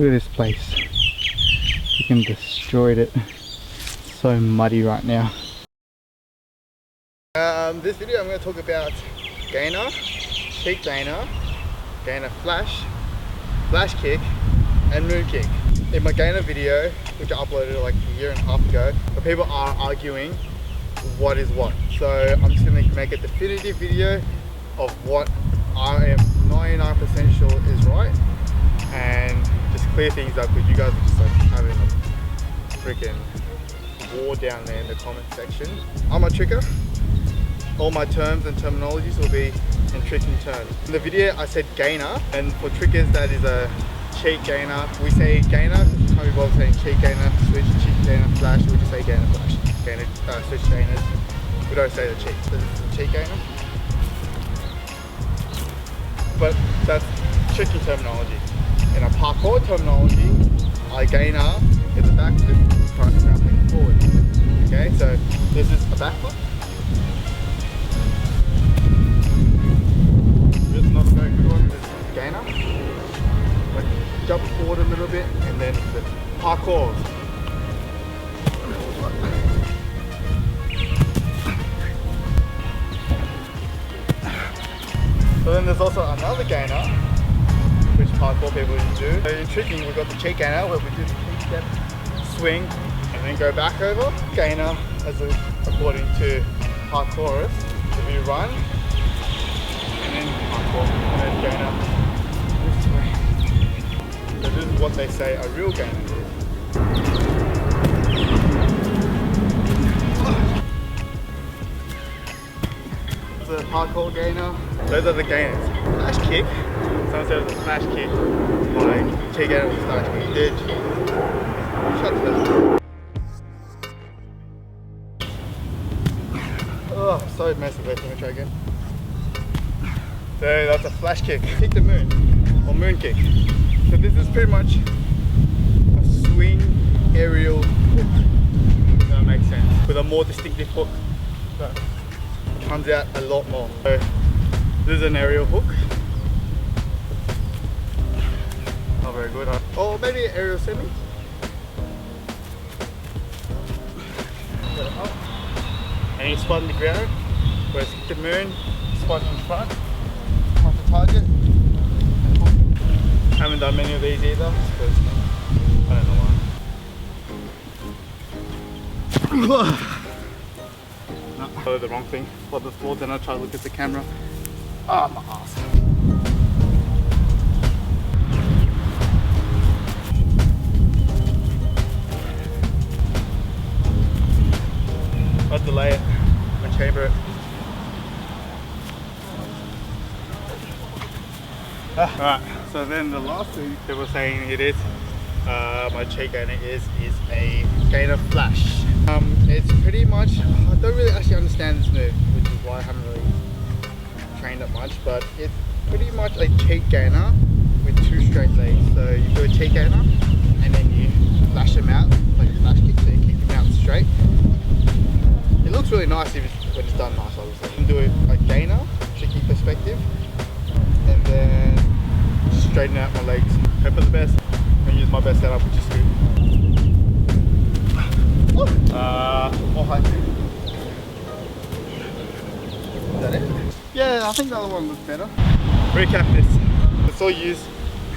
Look at this place. You can destroyed it. It's so muddy right now. This video I'm going to talk about gainer, cheek gainer, gainer flash, flash kick, and moon kick. In my gainer video, which I uploaded like a year and a half ago, the people are arguing what is what. So I'm just going to make a definitive video of what I am 99% sure is right, and just clear things up, because you guys are just like having a freaking war down there in the comment section. I'm a tricker. All my terms and terminologies will be in tricking terms. In the video I said gainer, and for trickers that is a cheek gainer. We say gainer, can't be bothered saying cheek gainer, switch, cheek gainer, flash. We just say gainer, flash, gainer, switch gainers. We don't say the cheek. So this is a cheek gainer. But that's tricky terminology. In a parkour terminology, a gainer is a backflip, trying forward. Okay, so this is a backflip. This is not a very good one. This is a gainer. Like jump forward a little bit, and then the parkour. So then there's also another gainer, which parkour people do. So in tricking, we've got the cheek gainer, where we do the kick step, swing, and then go back over. Gainer, according to parkourists, if you run, and then parkour, and then gainer this way. So this is what they say a real gainer is. The parkour gainer. Those are the gainers. Flash kick. Someone said it was a flash kick. Like, check out the flash kick. Dude, shut the. Oh, I'm so messy. Wait, let me try again. So that's a flash kick. Kick the moon, or moon kick. So this is pretty much a swing aerial hook. If that makes sense. With a more distinctive hook. So, comes out a lot more. So this is an aerial hook. Not very good, huh? Or maybe an aerial semi. Put it up. And you spot in the ground. Whereas the moon, spot in front. Come off the target. Haven't done many of these either, because I don't know why. No, the wrong thing. For the floor, then I try to look at the camera. Ah, my ass. I'll delay it and chamber it. Alright, so then the last thing they were saying it is, my cheek gainer is a gainer flash. It's pretty much, I don't really actually understand this move, which is why I haven't really trained it much, but it's pretty much a cheek gainer with two straight legs. So you do a cheek gainer and then you flash them out like a flash kick, so you kick them out straight. It looks really nice when it's done nice, obviously. You can do it like gainer, tricky perspective, and then straighten out my legs. Hope for the best and use my best setup, which is good. More height. Is that it? Yeah, I think the other one looks better. Recap this. Let's all use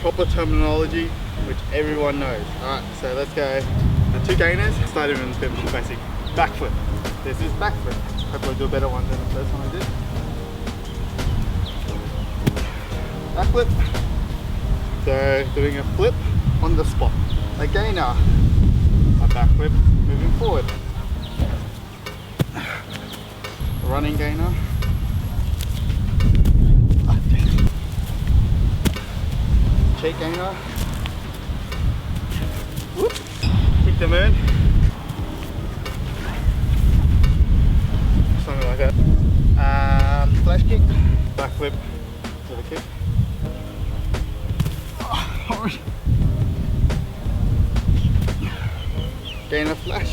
proper terminology, which everyone knows. Alright, so let's go. The two gainers, starting with a bit more basic. Backflip. This is backflip. Hopefully I'll do a better one than the first one I did. Backflip. So doing a flip on the spot. A gainer. A backflip moving forward. A running gainer. Cheek gainer. Whoop. Kick the moon. Something like that. Flash kick. Backflip to the kick. Oh, gainer flash.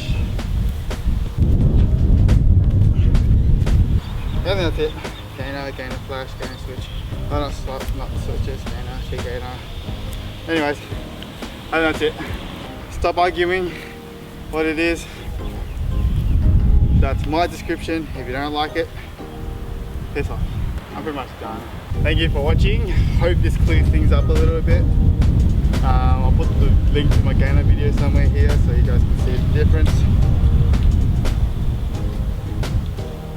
Yeah, I think that's it. Gainer flash, gainer switch. Oh, not switches, gainer, cheek gainer. Anyways, And that's it. Stop arguing what it is. That's my description. If you don't like it, piss off. I'm pretty much done. Thank you for watching. Hope this clears things up a little bit. I'll put the link to my gainer video somewhere here so you guys can see the difference.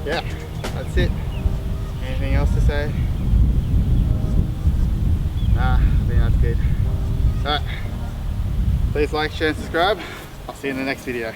Yeah, that's it. Anything else to say? Nah, I think that's good. Alright, please like, share and subscribe. I'll see you in the next video.